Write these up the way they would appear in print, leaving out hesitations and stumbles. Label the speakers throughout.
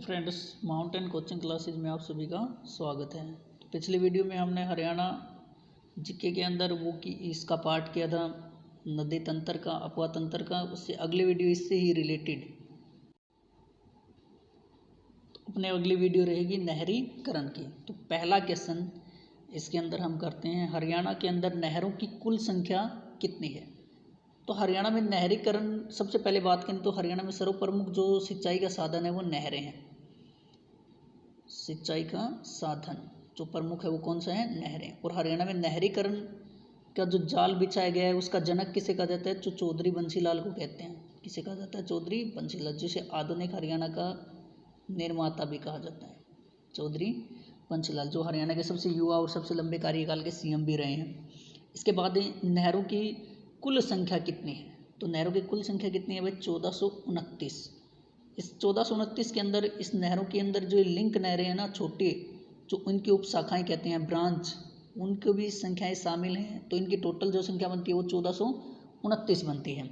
Speaker 1: Friends, mountain coaching classes में आप सभी का स्वागत है। तो पिछली वीडियो में हमने हरियाणा जीके के अंदर वो कि इसका पार्ट किया था नदी तंत्र का, अपवा तंत्र का। उससे अगली वीडियो इससे ही रिलेटेड तो अपने अगली वीडियो रहेगी नहरीकरण की। तो पहला क्वेश्चन इसके अंदर हम करते हैं, हरियाणा के अंदर नहरों की कुल संख्या कितनी है। तो हरियाणा में नहरीकरण, सबसे पहले बात करें तो हरियाणा में सर्वप्रमुख जो सिंचाई का साधन है वो नहरें हैं। सिंचाई का साधन जो प्रमुख है वो कौन सा है, नहरें। और हरियाणा में नहरीकरण का जो जाल बिछाया गया है उसका जनक किसे कहा जाता है, जो चौधरी बंसीलाल को कहते हैं। किसे कहा जाता है, चौधरी बंसीलाल, जिसे आधुनिक हरियाणा का निर्माता भी कहा जाता है। चौधरी बंसीलाल जो हरियाणा के सबसे युवा और सबसे लंबे कार्यकाल के सीएम भी रहे हैं। इसके बाद नहरों की कुल संख्या कितनी है, तो नहरों की कुल संख्या कितनी है भाई, 1429। इस 1429 के अंदर इस नहरों के अंदर जो लिंक नहरें हैं ना, छोटे जो उनकी उप शाखाएँ कहते हैं, ब्रांच, उनकी भी संख्याएं शामिल हैं। तो इनकी टोटल जो संख्या बनती है वो 1429 बनती है।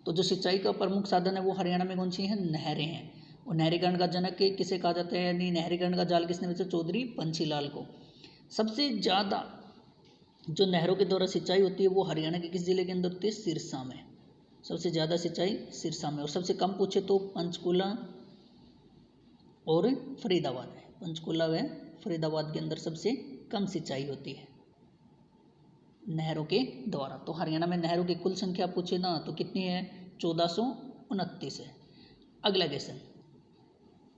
Speaker 1: तो जो सिंचाई का प्रमुख साधन है वो हरियाणा में कौन सी है, नहरें हैं। और नहरीकरण का जनक किसे कहा जाता है, यानी नहरीकरण का जाल किसने बिछाया, चौधरी बंसीलाल को। सबसे ज़्यादा जो नहरों के द्वारा सिंचाई होती है वो हरियाणा के किस जिले के अंदर होती है, सिरसा में। सबसे ज़्यादा सिंचाई सिरसा में। और सबसे कम पूछे तो पंचकुला और फरीदाबाद है। पंचकुला व फरीदाबाद के अंदर सबसे कम सिंचाई होती है नहरों के द्वारा। तो हरियाणा में नहरों की कुल संख्या पूछे ना तो कितनी है, 1429 है। अगला क्वेश्चन,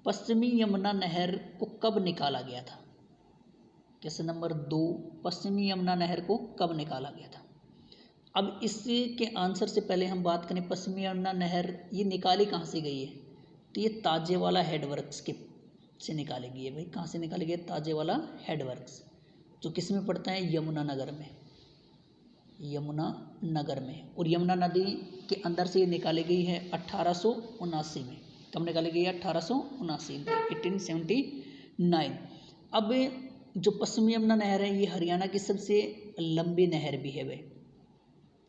Speaker 1: पश्चिमी यमुना नहर को कब निकाला गया था। क्वेश्चन नंबर 2, पश्चिमी यमुना नहर को कब निकाला गया था। अब इसके के आंसर से पहले हम बात करें, पश्चिमी यमुना नहर ये निकाली कहाँ से गई है, तो ये ताजेवाला हेडवर्क्स के से निकाली गई है भाई। कहाँ से निकाली गई है, ताजेवाला हेडवर्क्स, जो किस में पड़ता है, यमुनानगर में। यमुनानगर में। और यमुना नदी के अंदर से ये निकाली गई है 1879 में। कब निकाली गई है, 1879, 1879। अब जो पश्चिमी यमुना नहर है ये हरियाणा की सबसे लंबी नहर भी है भाई।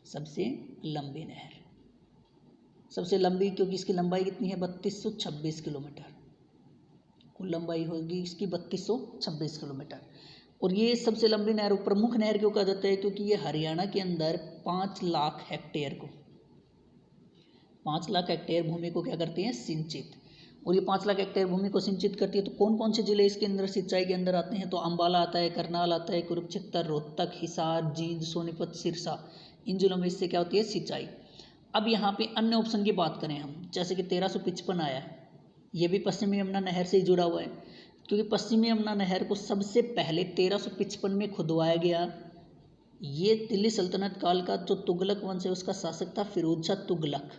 Speaker 1: सबसे लंबी नहर, सबसे लंबी क्योंकि इसकी लंबाई कितनी है, 3226 किलोमीटर। कुल लंबाई होगी इसकी 3226 किलोमीटर। और ये सबसे लंबी नहर, प्रमुख नहर क्यों कहा जाता है, क्योंकि ये हरियाणा के अंदर 5 लाख हेक्टेयर को, 5 लाख हेक्टेयर भूमि को क्या करती है, सिंचित। और ये 5 लाख हेक्टेयर भूमि को सिंचित करती है। तो कौन कौन से जिले इसके अंदर सिंचाई के अंदर आते हैं, तो अम्बाला आता है, करनाल आता है, कुरुक्षेत्र, रोहतक, हिसार, जींद, सोनीपत, सिरसा, इन जिलों में इससे क्या होती है, सिंचाई। अब यहाँ पे अन्य ऑप्शन की बात करें हम, जैसे कि 1355 आया है, ये भी पश्चिमी यमुना नहर से ही जुड़ा हुआ है। क्योंकि पश्चिमी यमुना नहर को सबसे पहले 1355 में खुदवाया गया। ये दिल्ली सल्तनत काल का जो तुगलक वंश है उसका शासक था फिरोज शाह तुगलक।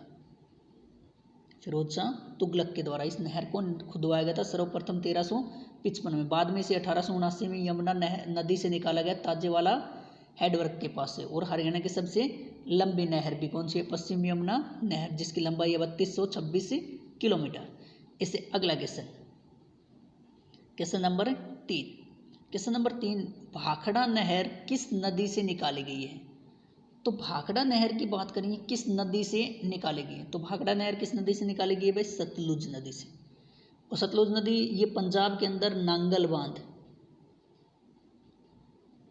Speaker 1: फिरोज शाह तुगलक के द्वारा इस नहर को खुदवाया गया था सर्वप्रथम 1355 में। बाद में इसे 1879 में यमुना नदी से निकाला गया ताजेवाला हेडवर्क के पास से। और हरियाणा की सबसे लंबी नहर भी कौन सी है, पश्चिम यमुना नहर, जिसकी लंबाई है 3226 किलोमीटर। इससे अगला question, question number 3। Question number 3, Bhakra नहर किस नदी से निकाली गई है। तो भाखड़ा नहर की बात करेंगे किस नदी से निकाली गई है, तो भाखड़ा नहर किस नदी से निकाली गई है भाई, सतलुज नदी से। और सतलुज नदी ये पंजाब के अंदर नांगल बांध,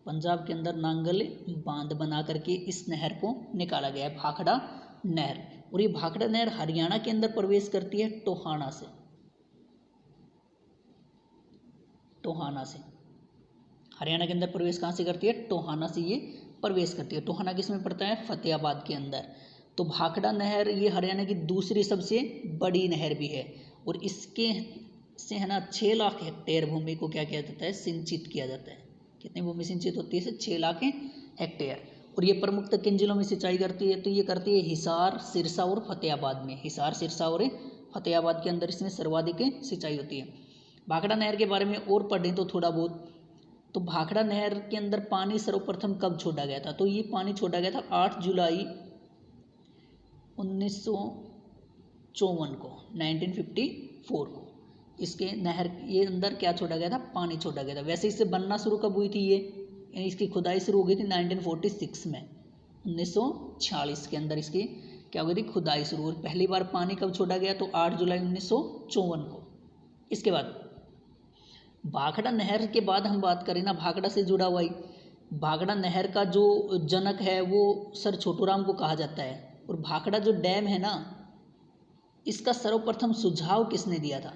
Speaker 1: पंजाब के अंदर नांगल बांध बना करके इस नहर को निकाला गया है, भाखड़ा नहर। और ये भाखड़ा नहर हरियाणा के अंदर प्रवेश करती है टोहाना से। टोहाना से हरियाणा के अंदर प्रवेश कहाँ से करती है, टोहाना से ये प्रवेश करती है। टोहाना किस में पड़ता है, फतेहाबाद के अंदर। तो भाखड़ा नहर ये हरियाणा की दूसरी सबसे बड़ी नहर भी है। और इसके से है ना 6 लाख हेक्टेयर भूमि को क्या किया जाता है, सिंचित किया जाता है। कितनी भूमि सिंचित होती है, 6 लाख हेक्टेयर। और ये प्रमुखतः किन जिलों में सिंचाई करती है, तो ये करती है हिसार, सिरसा और फतेहाबाद में। हिसार, सिरसा और फतेहाबाद के अंदर इसमें सर्वाधिक सिंचाई होती है। भाखड़ा नहर के बारे में और पढ़ें तो थोड़ा बहुत, तो भाखड़ा नहर के अंदर पानी सर्वप्रथम कब छोड़ा गया था, तो ये पानी छोड़ा गया था 8 जुलाई 1954 को, 1954 को। इसके नहर ये अंदर क्या छोड़ा गया था, पानी छोड़ा गया था। वैसे इससे बनना शुरू कब हुई थी ये, यानी इसकी खुदाई शुरू हो गई थी 1946 में। 1946 के अंदर इसकी क्या हो गई थी, खुदाई शुरू। और पहली बार पानी कब छोड़ा गया, तो 8 जुलाई 1954 को। इसके बाद भाखड़ा नहर के बाद हम बात करें ना, भाखड़ा से जुड़ा हुआ ही, भाखड़ा नहर का जो जनक है वो सर छोटूराम को कहा जाता है। और भाखड़ा जो डैम है ना, इसका सर्वप्रथम सुझाव किसने दिया था?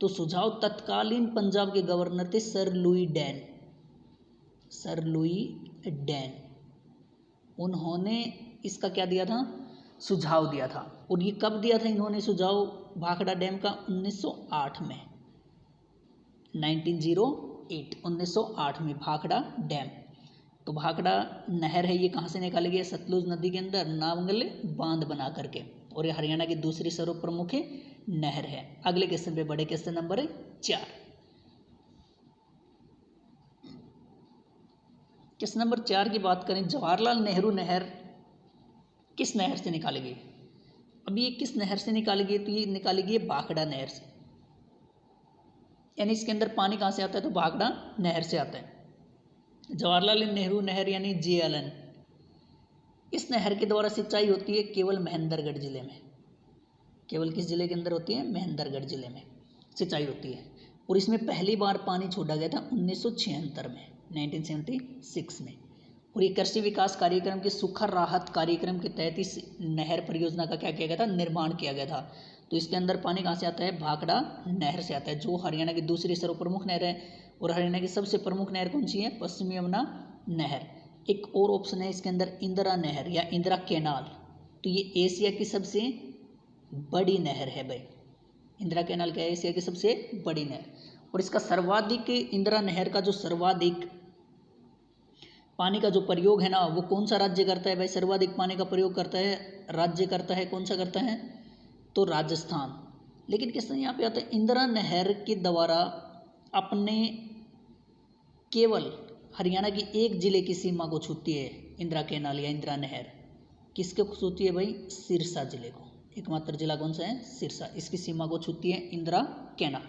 Speaker 1: तो सुझाव तत्कालीन पंजाब के गवर्नर थे sir Louis Dan. Sir Louis Dan, उन्होंने इसका क्या दिया था? सुझाव दिया था। और ये कब दिया था इन्होंने सुझाव भाखड़ा डैम का? 1908 में, 1908 में भाखड़ा डैम। तो भाखड़ा नहर है, ये कहाँ से निकाली गई है? सतलुज नदी के अंदर नांगल बांध बना करके, और ये हरियाणा की दूसरी सर्वप्रमुख नहर है। अगले क्वेश्चन पे बड़े, क्वेश्चन नंबर 4। क्वेश्चन नंबर 4 की बात करें, जवाहरलाल नेहरू नहर किस नहर से निकाली गई? अब ये किस नहर से निकाली गई? तो ये निकाली गई भाखड़ा नहर से, यानी इसके अंदर पानी कहाँ से आता है? तो भाखड़ा नहर से आता है। जवाहरलाल नेहरू नहर यानी JLN, इस नहर के द्वारा सिंचाई होती है केवल महेंद्रगढ़ जिले में। केवल किस जिले के अंदर होती है? महेंद्रगढ़ जिले में सिंचाई होती है। और इसमें पहली बार पानी छोड़ा गया था 1976 में, 1976 में। और ये कृषि विकास कार्यक्रम के सूखा राहत कार्यक्रम के तहत इस नहर परियोजना का क्या किया गया था? निर्माण किया गया था। तो इसके अंदर पानी कहाँ से आता है? भाखड़ा नहर से आता है, जो हरियाणा की दूसरी सर्वप्रमुख नहर है। और हरियाणा की सबसे प्रमुख नहर कौन सी है? पश्चिमी यमुना नहर। एक और ऑप्शन है इसके अंदर, इंदिरा नहर या इंदिरा कैनाल। तो ये एशिया की सबसे बड़ी नहर है भाई। इंदिरा कैनाल क्या है? एशिया की सबसे बड़ी नहर। और इसका सर्वाधिक, इंदिरा नहर का जो सर्वाधिक पानी का जो प्रयोग है ना, वो कौन सा राज्य करता है भाई? सर्वाधिक पानी का प्रयोग करता है राज्य करता है, कौन सा करता है? तो राजस्थान। लेकिन क्वेश्चन यहाँ पे आता है, इंदिरा नहर के द्वारा अपने केवल हरियाणा की एक जिले की सीमा को छूती है इंदिरा कैनाल या इंदिरा नहर। किसके को छूती है भाई? सिरसा जिले को। एकमात्र जिला कौन सा है? सिरसा। इसकी सीमा को छूती है इंदिरा कैनाल।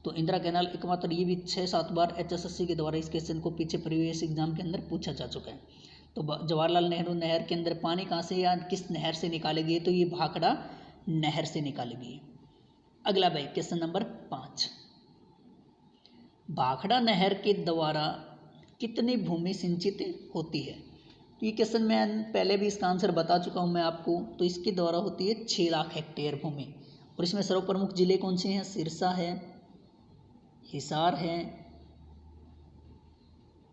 Speaker 1: तो इंदिरा कैनाल एकमात्र, ये भी 6-7 बार HSSC के द्वारा इस क्वेश्चन को पीछे प्रीवियस एग्जाम के अंदर पूछा जा चुका है। तो जवाहरलाल नेहरू नहर के अंदर पानी कहाँ से या किस नहर से निकाली गई? तो ये भाखड़ा नहर से निकाली गई। अगला भाई क्वेश्चन नंबर 5, भाखड़ा नहर के द्वारा कितनी भूमि सिंचित होती है? तो ये क्वेश्चन मैं पहले भी इसका आंसर बता चुका हूँ मैं आपको। तो इसके द्वारा होती है 6 लाख हेक्टेयर भूमि। और इसमें सर्वप्रमुख जिले कौन से हैं? सिरसा है, हिसार है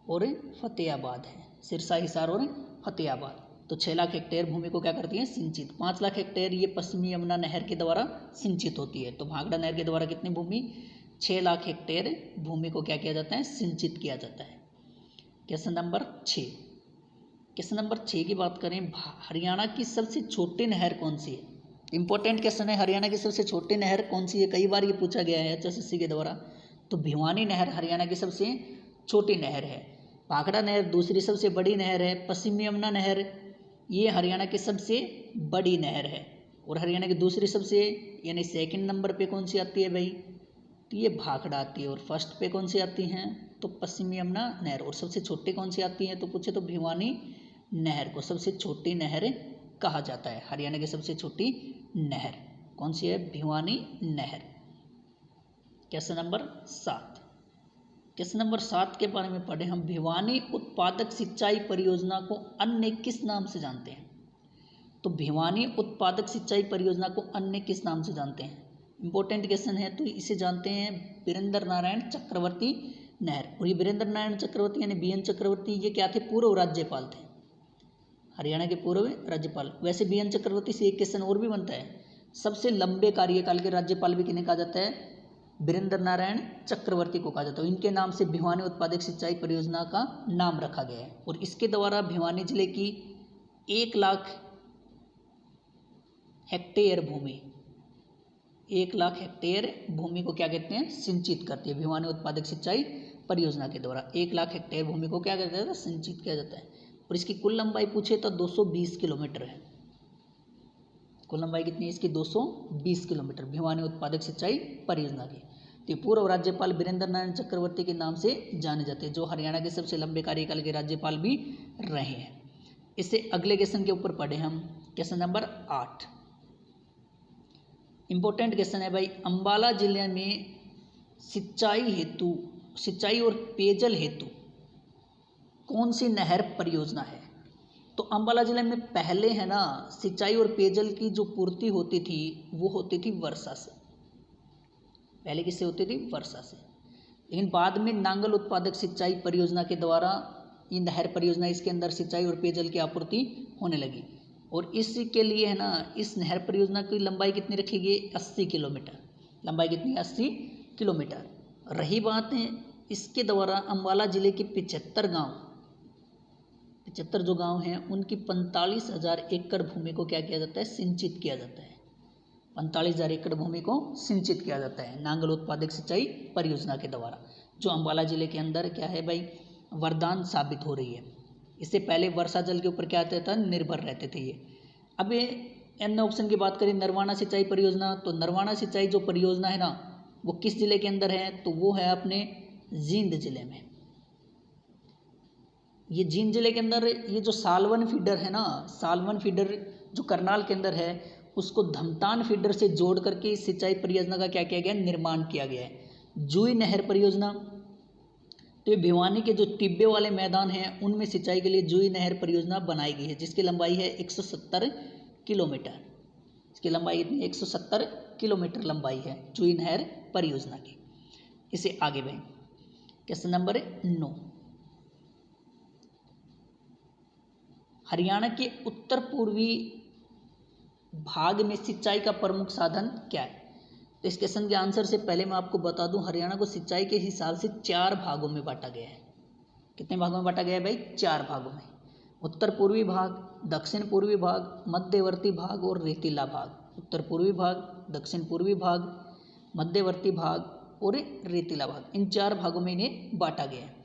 Speaker 1: और फतेहाबाद है। सिरसा, हिसार और फतेहाबाद। तो 6 लाख हेक्टेयर भूमि को क्या करती है? सिंचित। 5 लाख हेक्टेयर ये पश्चिमी यमुना नहर के द्वारा सिंचित होती है। तो भाखड़ा नहर के द्वारा कितनी भूमि? 6 लाख हेक्टेयर भूमि को क्या किया जाता है? सिंचित किया जाता है। Question number 6। क्वेश्चन नंबर 6 की बात करें, हरियाणा की सबसे छोटी नहर कौन सी है? इंपॉर्टेंट क्वेश्चन है, हरियाणा की सबसे छोटी नहर कौन सी है? कई बार ये पूछा गया है HSSC के द्वारा। तो भिवानी नहर हरियाणा की सबसे छोटी नहर है। भाखड़ा नहर दूसरी सबसे बड़ी नहर है। पश्चिमी यमुना नहर ये हरियाणा की सबसे बड़ी नहर है। और हरियाणा की दूसरी सबसे, यानी सेकंड नंबर पे कौन सी आती है भाई? तो ये भाखड़ा आती है। और फर्स्ट पे कौन सी आती हैं? तो पश्चिमी यमुना नहर। और सबसे छोटी कौन सी आती है? तो पूछे तो भिवानी नहर को सबसे छोटी नहर कहा जाता है। हरियाणा की सबसे छोटी नहर कौन सी है? भिवानी नहर। Question number 7। क्वेश्चन नंबर 7 के बारे में पढ़े हम, भिवानी उत्पादक सिंचाई परियोजना को अन्य किस नाम से जानते हैं? तो भिवानी उत्पादक सिंचाई परियोजना को अन्य किस नाम से जानते हैं? इंपॉर्टेंट क्वेश्चन है। तो इसे जानते हैं वीरेंद्र नारायण चक्रवर्ती नहर। और ये वीरेंद्र नारायण चक्रवर्ती यानी BN चक्रवर्ती, ये क्या थे? पूर्व राज्यपाल थे, हरियाणा के पूर्व राज्यपाल। वैसे BN चक्रवर्ती से एक क्वेश्चन और भी बनता है, सबसे लंबे कार्यकाल के राज्यपाल भी किन्हें कहा जाता है? वीरेंद्र नारायण चक्रवर्ती को कहा जाता है। इनके नाम से भिवानी उत्पादक सिंचाई परियोजना का नाम रखा गया है। और इसके द्वारा भिवानी जिले की 1 लाख हेक्टेयर भूमि, 1 लाख हेक्टेयर भूमि को क्या कहते हैं? सिंचित करती है भिवानी उत्पादक सिंचाई परियोजना के द्वारा। 1 लाख हेक्टेयर भूमि को क्या कहते हैं? सिंचित किया जाता है। और इसकी कुल लंबाई पूछे तो 220 किलोमीटर है। कुल लंबाई कितनी है इसकी? 220 किलोमीटर भिवानी उत्पादक सिंचाई परियोजना की। तो पूर्व राज्यपाल वीरेंद्र नारायण चक्रवर्ती के नाम से जाने जाते हैं, जो हरियाणा के सबसे लंबे कार्यकाल के राज्यपाल भी रहे हैं। इससे अगले क्वेश्चन के ऊपर पढ़े हम, क्वेश्चन नंबर 8। इंपॉर्टेंट क्वेश्चन है भाई, अंबाला जिले में सिंचाई और पेयजल हेतु कौन सी नहर परियोजना है? तो अम्बाला जिले में पहले है ना सिंचाई और पेयजल की जो पूर्ति होती थी वो होती थी वर्षा से। पहले किससे होती थी? वर्षा से। लेकिन बाद में नांगल उत्पादक सिंचाई परियोजना के द्वारा ये नहर परियोजना, इसके अंदर सिंचाई और पेयजल की आपूर्ति होने लगी। और इसके लिए है ना इस नहर परियोजना की लंबाई कितनी रखी गई? 80 किलोमीटर। लंबाई कितनी? 80 किलोमीटर। रही बात है इसके द्वारा अम्बाला जिले के 75 जो गांव हैं उनकी 45,000 एकड़ भूमि को क्या किया जाता है? सिंचित किया जाता है। 45,000 एकड़ भूमि को सिंचित किया जाता है नांगल उत्पादक सिंचाई परियोजना के द्वारा, जो अम्बाला जिले के अंदर क्या है भाई? वरदान साबित हो रही है। इससे पहले वर्षा जल के ऊपर क्या होता था? निर्भर रहते थे ये। अब ये एन ऑप्शन की बात करें, नरवाना सिंचाई परियोजना, तो नरवाना सिंचाई जो परियोजना है ना वो किस जिले के अंदर है? तो वो है अपने जींद जिले में। ये जींद जिले के अंदर ये जो सालवन फीडर है ना, सालवन फीडर जो करनाल के अंदर है उसको धमतान फीडर से जोड़ करके इस सिंचाई परियोजना का क्या किया गया? निर्माण किया गया है। जुई नहर परियोजना, तो ये भिवानी के जो टिब्बे वाले मैदान हैं उनमें सिंचाई के लिए जुई नहर परियोजना बनाई गई है, जिसकी लंबाई है 170 किलोमीटर। इसकी लंबाई इतनी 170 किलोमीटर लंबाई है जुई नहर परियोजना की। इसे आगे बढ़ें। क्वेश्चन नंबर 9, हरियाणा के उत्तर पूर्वी भाग में सिंचाई का प्रमुख साधन क्या है? तो इस क्वेश्चन के आंसर से पहले मैं आपको बता दूं, हरियाणा को सिंचाई के हिसाब से 4 भागों में बांटा गया है। कितने भागों में बांटा गया है भाई? 4 भागों में। उत्तर पूर्वी भाग, दक्षिण पूर्वी भाग, मध्यवर्ती भाग और रेतीला भाग। उत्तर पूर्वी भाग, दक्षिण पूर्वी भाग, मध्यवर्ती भाग और रेतीला भाग, इन 4 भागों में इन्हें बांटा गया है।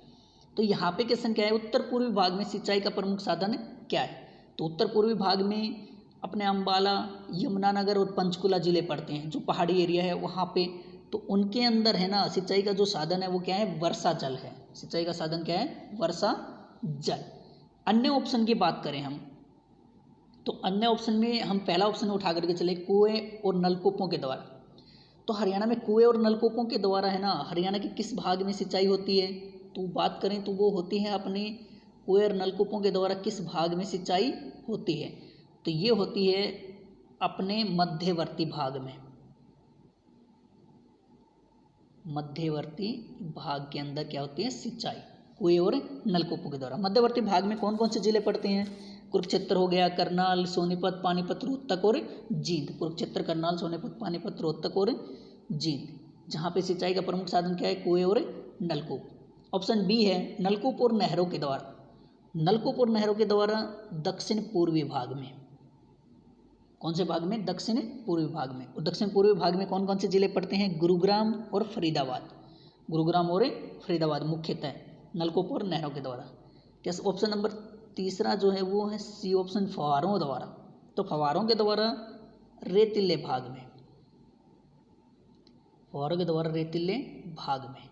Speaker 1: तो यहाँ पे क्वेश्चन क्या है? उत्तर पूर्वी भाग में सिंचाई का प्रमुख साधन क्या है? तो उत्तर पूर्वी भाग में अपने अम्बाला, यमुनानगर और पंचकुला जिले पड़ते हैं, जो पहाड़ी एरिया है वहाँ पे। तो उनके अंदर है ना सिंचाई का जो साधन है वो क्या है? वर्षा जल है। सिंचाई का साधन क्या है? वर्षा जल। अन्य ऑप्शन की बात करें हम, तो अन्य ऑप्शन में हम पहला ऑप्शन उठा करके चले, कुएं और नलकूपों के द्वारा। तो हरियाणा में कुएं और नलकूपों के द्वारा है ना हरियाणा के किस भाग में सिंचाई होती है? तो बात करें तो वो होती है अपने कुएं और नलकूपों के द्वारा किस भाग में सिंचाई होती है? तो ये होती है अपने मध्यवर्ती भाग में। मध्यवर्ती भाग के अंदर क्या होती है? सिंचाई कुएं और नलकूपों के द्वारा। मध्यवर्ती भाग में कौन कौन से जिले पड़ते हैं? कुरुक्षेत्र हो गया, करनाल, सोनीपत, पानीपत, रोहतक और जींद। कुरुक्षेत्र, करनाल, सोनीपत, पानीपत, रोहतक और जींद, जहाँ पे सिंचाई का प्रमुख साधन क्या है? कुएं और नलकूप। ऑप्शन बी है नलकूप और नहरों के द्वारा। नलकूप और नहरों के द्वारा दक्षिण पूर्वी भाग में। कौन से भाग में? दक्षिण पूर्वी भाग में। और दक्षिण पूर्वी भाग में कौन कौन से जिले पड़ते हैं? गुरुग्राम और फरीदाबाद। गुरुग्राम और फरीदाबाद मुख्यतः नलकूप और नहरों के द्वारा। कैसे? ऑप्शन नंबर तीसरा जो है वो है सी ऑप्शन, फव्वारों द्वारा। तो फव्वारों के द्वारा रेतीले भाग में। फव्वारों के द्वारा रेतीले भाग में।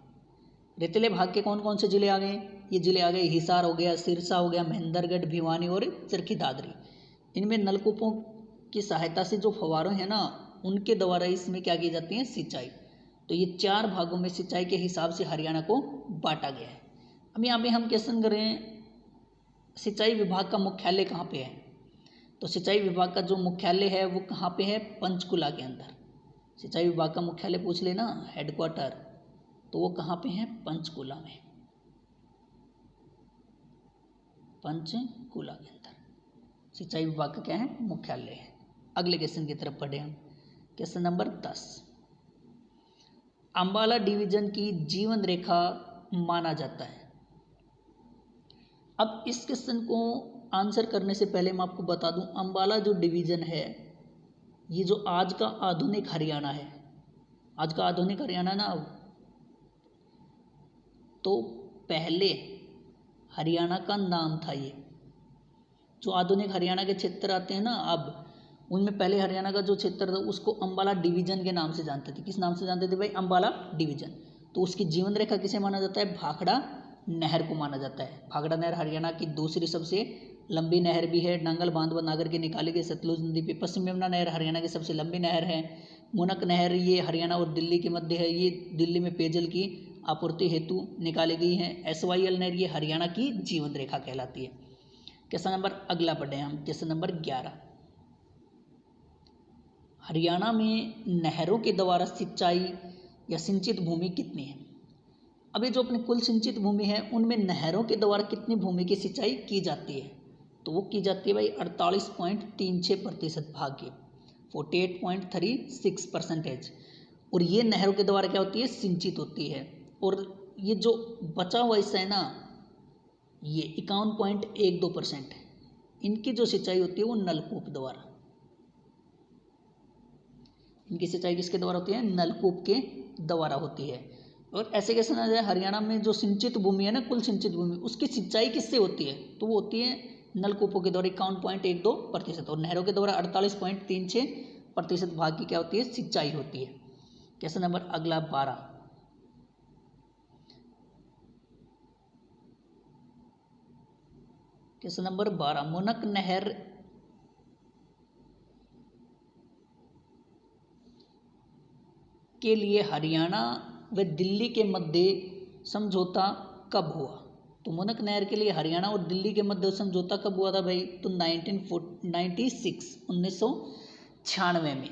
Speaker 1: रेतीले भाग के कौन कौन से जिले आ गए? ये जिले आ गए हिसार हो गया, सिरसा हो गया, महेंद्रगढ़, भिवानी और चरखी दादरी। इनमें नलकूपों की सहायता से जो फव्वारे हैं ना उनके द्वारा इसमें क्या की जाती है? सिंचाई। तो ये 4 भागों में सिंचाई के हिसाब से हरियाणा को बांटा गया है। अब यहाँ पे हम क्वेश्चन करें सिंचाई विभाग का मुख्यालय कहाँ पे है? तो सिंचाई विभाग का जो मुख्यालय है वो कहाँ पे है? पंचकुला के अंदर। सिंचाई विभाग का मुख्यालय पूछ लेना, हेडक्वार्टर, तो वो कहाँ पे है? पंचकुला में। पंचकुला के अंदर सिंचाई विभाग का क्या है? मुख्यालय है। अगले क्वेश्चन की तरफ बढ़े हम। क्वेश्चन नंबर 10, अम्बाला डिवीजन की जीवन रेखा माना जाता है। अब इस क्वेश्चन को आंसर करने से पहले मैं आपको बता दूं, अम्बाला जो डिवीज़न है ये जो आज का आधुनिक हरियाणा है, आज का आधुनिक हरियाणा ना, तो पहले हरियाणा का नाम था ये। जो आधुनिक हरियाणा के क्षेत्र आते हैं ना अब, उनमें पहले हरियाणा का जो क्षेत्र था उसको अम्बाला डिवीज़न के नाम से जानते थे। किस नाम से जानते थे भाई? अम्बाला डिवीज़न। तो उसकी जीवन रेखा किसे माना जाता है? भाखड़ा नहर को माना जाता है। भाखड़ा नहर हरियाणा की दूसरी सबसे लंबी नहर भी है। नांगल बांध बनाकर के निकाली गई सतलुज नदी पे। पश्चिम यमुना नहर हरियाणा की सबसे लंबी नहर है। मुनक नहर ये हरियाणा और दिल्ली के मध्य है, ये दिल्ली में पेयजल की आपूर्ति हेतु निकाली गई है। SYL नहर ये हरियाणा की जीवन रेखा कहलाती है। क्वेश्चन नंबर अगला पढ़ें हम, क्वेश्चन नंबर 11। हरियाणा में नहरों के द्वारा सिंचाई या सिंचित भूमि कितनी है? अब ये जो अपनी कुल सिंचित भूमि है उनमें नहरों के द्वारा कितनी भूमि की सिंचाई की जाती है? तो वो की जाती है भाई 48.36% भाग्य, 48.36%। और ये नहरों के द्वारा क्या होती है? सिंचित होती है। और ये जो बचा हुआ हिस्सा है ना, ये 51.12% है। इनकी जो सिंचाई होती है वो नलकूप द्वारा, इनकी सिंचाई किसके द्वारा होती है? नलकूप के द्वारा होती है। और ऐसे कैसे ना जाए, हरियाणा में जो सिंचित भूमि है ना, कुल सिंचित भूमि, उसकी सिंचाई किससे होती है? तो वो होती है नलकूपों के द्वारा 51.12%, और नहरों के द्वारा 48.36% भाग की क्या होती है? सिंचाई होती है। क्वेश्चन नंबर अगला 12। क्वेश्चन नंबर 12, मुनक नहर के लिए हरियाणा व दिल्ली के मध्य समझौता कब हुआ? तो मुनक नहर के लिए हरियाणा और दिल्ली के मध्य समझौता कब हुआ था भाई? तो 1996 में।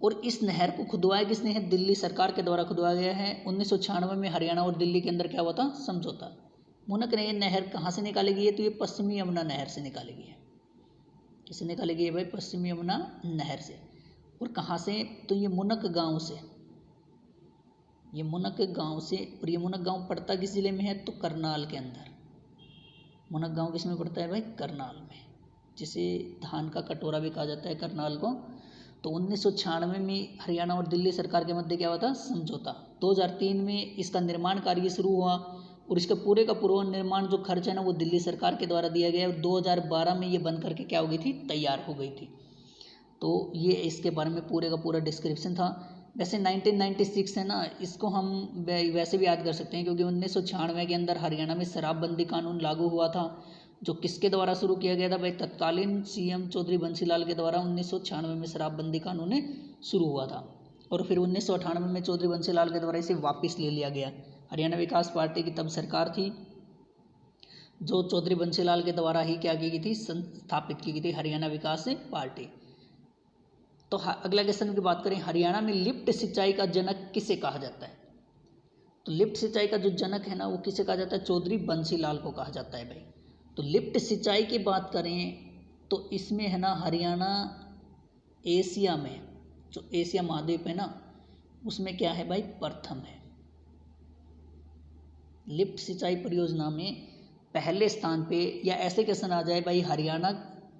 Speaker 1: और इस नहर को खुदवाया किसने है? दिल्ली सरकार के द्वारा खुदवाया गया है। 1996 में हरियाणा और दिल्ली के अंदर क्या हुआ था? समझौता। मुनक नहर कहाँ से निकाली गई है? तो ये पश्चिमी यमुना नहर से निकाली गई है। किससे निकाली गई है भाई? पश्चिमी यमुना नहर से। और कहाँ से? तो ये मुनक गांव से, ये मुनक गांव से। और ये मुनक गांव पड़ता किस जिले में है? तो करनाल के अंदर। मुनक गांव किस में पड़ता है भाई? करनाल में, जिसे धान का कटोरा भी कहा जाता है करनाल को। तो 1996 में हरियाणा और दिल्ली सरकार के मध्य क्या हुआ था? समझौता। 2003 में इसका निर्माण कार्य शुरू हुआ, और इसका पूरे का पूरा निर्माण जो खर्च है ना, वो दिल्ली सरकार के द्वारा दिया गया। और 2012 में ये बन करके क्या हो गई थी? तैयार हो गई थी। तो ये इसके बारे में पूरे का पूरा डिस्क्रिप्शन था। वैसे 1996 है ना, इसको हम वैसे भी याद कर सकते हैं, क्योंकि 1996 के अंदर हरियाणा में शराबबंदी कानून लागू हुआ था, जो किसके द्वारा शुरू किया गया था भाई? तत्कालीन CM चौधरी बंसीलाल के द्वारा 1996 में शराबबंदी कानून शुरू हुआ था। और फिर 1998 में चौधरी बंसीलाल के द्वारा इसे वापस ले लिया गया। हरियाणा विकास पार्टी की तब सरकार थी, जो चौधरी बंसीलाल के द्वारा ही क्या की गई थी? स्थापित की गई थी हरियाणा विकास पार्टी। तो अगला क्वेश्चन की बात करें, हरियाणा में लिफ्ट सिंचाई का जनक किसे कहा जाता है? तो लिफ्ट सिंचाई का जो जनक है ना, वो किसे कहा जाता है? चौधरी बंसीलाल को कहा जाता है भाई। तो लिफ्ट सिंचाई की बात करें तो इसमें है ना, हरियाणा एशिया में, जो एशिया महाद्वीप है ना, उसमें क्या है भाई? प्रथम है। लिफ्ट सिंचाई परियोजना में पहले स्थान पे, या ऐसे क्वेश्चन आ जाए भाई, हरियाणा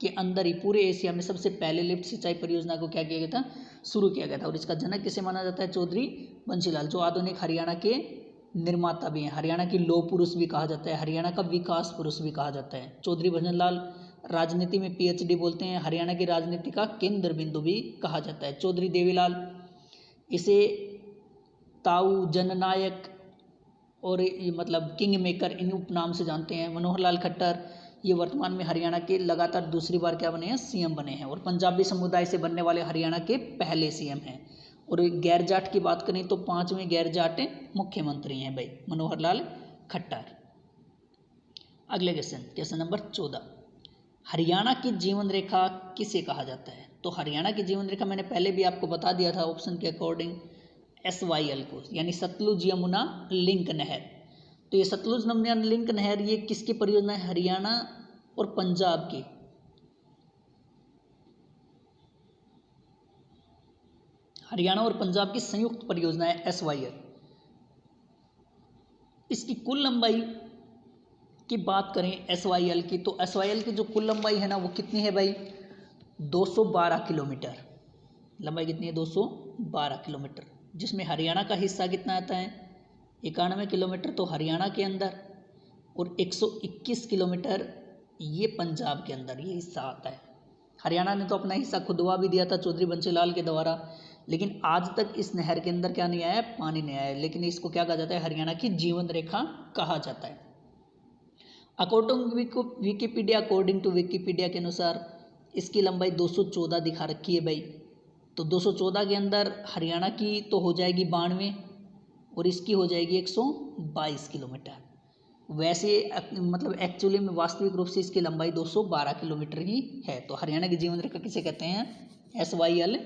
Speaker 1: के अंदर ही पूरे एशिया में सबसे पहले लिफ्ट सिंचाई परियोजना को क्या किया गया था? शुरू किया गया था। और इसका जनक किसे माना जाता है? चौधरी बंसीलाल, जो आधुनिक हरियाणा के निर्माता भी हैं। हरियाणा की लौह पुरुष भी कहा जाता है, हरियाणा का विकास पुरुष भी कहा जाता है। चौधरी भजनलाल राजनीति में PhD बोलते हैं, हरियाणा की राजनीति का केंद्र बिंदु भी कहा जाता है। चौधरी देवीलाल, इसे ताऊ, जननायक और ये मतलब किंग मेकर, इन उपनाम से जानते हैं। मनोहर लाल खट्टर, ये वर्तमान में हरियाणा के लगातार दूसरी बार क्या बने हैं? CM बने हैं। और पंजाबी समुदाय से बनने वाले हरियाणा के पहले CM हैं। और गैर जाट की बात करें तो 5वें गैर जाट मुख्यमंत्री हैं भाई, मनोहर लाल खट्टर। अगले क्वेश्चन, क्वेश्चन नंबर 14, हरियाणा की जीवन रेखा किसे कहा जाता है? तो हरियाणा की जीवन रेखा मैंने पहले भी आपको बता दिया था ऑप्शन के अकॉर्डिंग, SYL को, यानी सतलुज यमुना लिंक नहर। तो ये सतलुज यमुना लिंक नहर ये किसकी परियोजना है? हरियाणा और पंजाब की, हरियाणा और पंजाब की संयुक्त परियोजना है SYL। इसकी कुल लंबाई की बात करें SYL की, तो SYL की जो कुल लंबाई है ना, वो कितनी है भाई? 212 किलोमीटर। लंबाई कितनी है? 212 किलोमीटर। जिसमें हरियाणा का हिस्सा कितना आता है? 91 किलोमीटर तो हरियाणा के अंदर, और 121 किलोमीटर ये पंजाब के अंदर ये हिस्सा आता है। हरियाणा ने तो अपना हिस्सा खुदवा भी दिया था चौधरी बंसीलाल के द्वारा, लेकिन आज तक इस नहर के अंदर क्या नहीं आया? पानी नहीं आया। लेकिन इसको क्या कहा जाता है? हरियाणा की जीवन रेखा कहा जाता है। अकॉर्डिंग टू विकीपीडिया के अनुसार इसकी लंबाई 214 दिखा रखी है भाई। तो 214 के अंदर हरियाणा की तो हो जाएगी 92 और इसकी हो जाएगी 122 किलोमीटर। वैसे मतलब एक्चुअली में वास्तविक रूप से इसकी लंबाई 212 किलोमीटर ही है। तो हरियाणा की जीवन रेखा किसे कहते हैं? SYL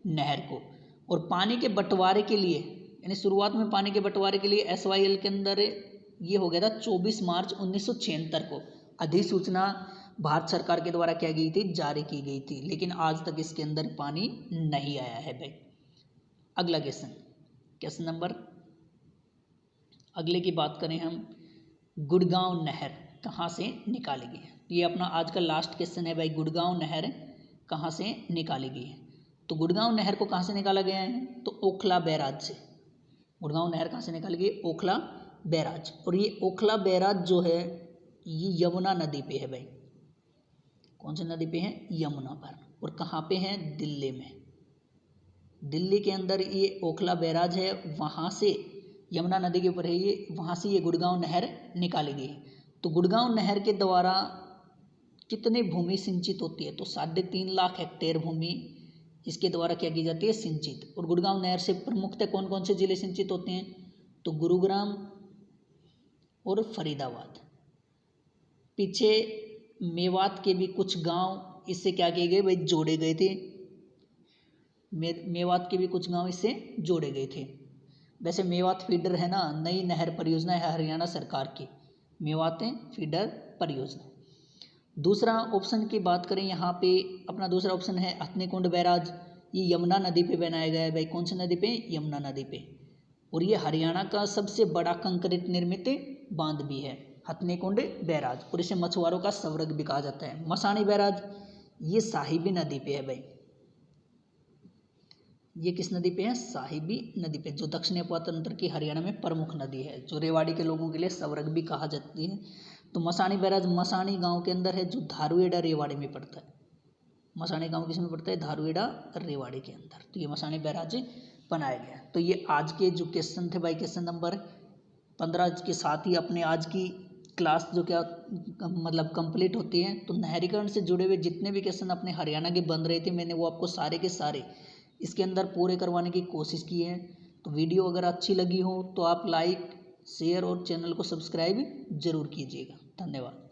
Speaker 1: नहर को। और पानी के बंटवारे के लिए, यानी शुरुआत में पानी के बंटवारे के लिए SYL के अंदर ये हो गया था 24 मार्च 1976 को अधिसूचना भारत सरकार के द्वारा क्या गई थी? जारी की गई थी। लेकिन आज तक इसके अंदर पानी नहीं आया है भाई। अगला क्वेश्चन नंबर, अगले की बात करें हम, गुड़गांव नहर कहाँ से निकाली गई है? ये अपना आज का लास्ट क्वेश्चन है भाई, गुड़गांव नहर कहाँ से निकाली गई है? तो गुड़गांव नहर को कहाँ से निकाला गया है? तो ओखला बैराज से। गुड़गांव नहर कहाँ से निकाली गई? ओखला बैराज। और ये ओखला बैराज जो है ये यमुना नदी पे है भाई। कौन सी नदी पे है? यमुना पर। और कहाँ पे है? दिल्ली में। दिल्ली के अंदर ये ओखला बैराज है, वहाँ से यमुना नदी के ऊपर है ये, वहाँ से ये गुड़गांव नहर निकाली गई है। तो गुड़गांव नहर के द्वारा कितनी भूमि सिंचित होती है? तो 3.5 लाख हेक्टेयर भूमि इसके द्वारा क्या की जाती है? सिंचित। और गुड़गांव नहर से प्रमुखतः कौन कौन से जिले सिंचित होते हैं? तो गुरुग्राम और फरीदाबाद। पीछे मेवात के भी कुछ गांव इससे क्या किए गए भाई? जोड़े गए थे। मेवात के भी कुछ गांव इससे जोड़े गए थे। वैसे मेवात फीडर है ना, नई नहर परियोजना है हरियाणा सरकार की, मेवात फीडर परियोजना। दूसरा ऑप्शन की बात करें यहाँ पे, अपना दूसरा ऑप्शन है हथनीकुंड बैराज। ये यमुना नदी पे बनाया गया है भाई। कौन सी नदी पे? यमुना नदी पे। और ये हरियाणा का सबसे बड़ा कंक्रीट निर्मित बांध भी है, हथनीकुंड बैराज। और इसे मछुआरों का स्वर्ग भी कहा जाता है। मसानी बैराज ये साहिबी नदी पे है भाई। ये किस नदी पे है? साहिबी नदी पे, जो दक्षिणी अपातंत्र की हरियाणा में प्रमुख नदी है, जो रेवाड़ी के लोगों के लिए स्वर्ग भी कहा जाती है। तो मसानी बैराज मसानी गांव के अंदर है, जो धारुएड़ा रेवाड़ी में पड़ता है। मसानी गांव किस में पड़ता है? धारुएड़ा रेवाड़ी के अंदर। तो ये मसानी बैराज बनाया गया। तो ये आज के जो क्वेश्चन थे भाई, क्वेश्चन नंबर 15 के साथ ही अपने आज की क्लास जो क्या मतलब कंप्लीट होती है। तो नहरीकरण से जुड़े हुए जितने भी क्वेश्चन अपने हरियाणा के बन रहे थे, मैंने वो आपको सारे के सारे इसके अंदर पूरे करवाने की कोशिश की है। तो वीडियो अगर अच्छी लगी हो तो आप लाइक, शेयर और चैनल को सब्सक्राइब जरूर कीजिएगा। धन्यवाद।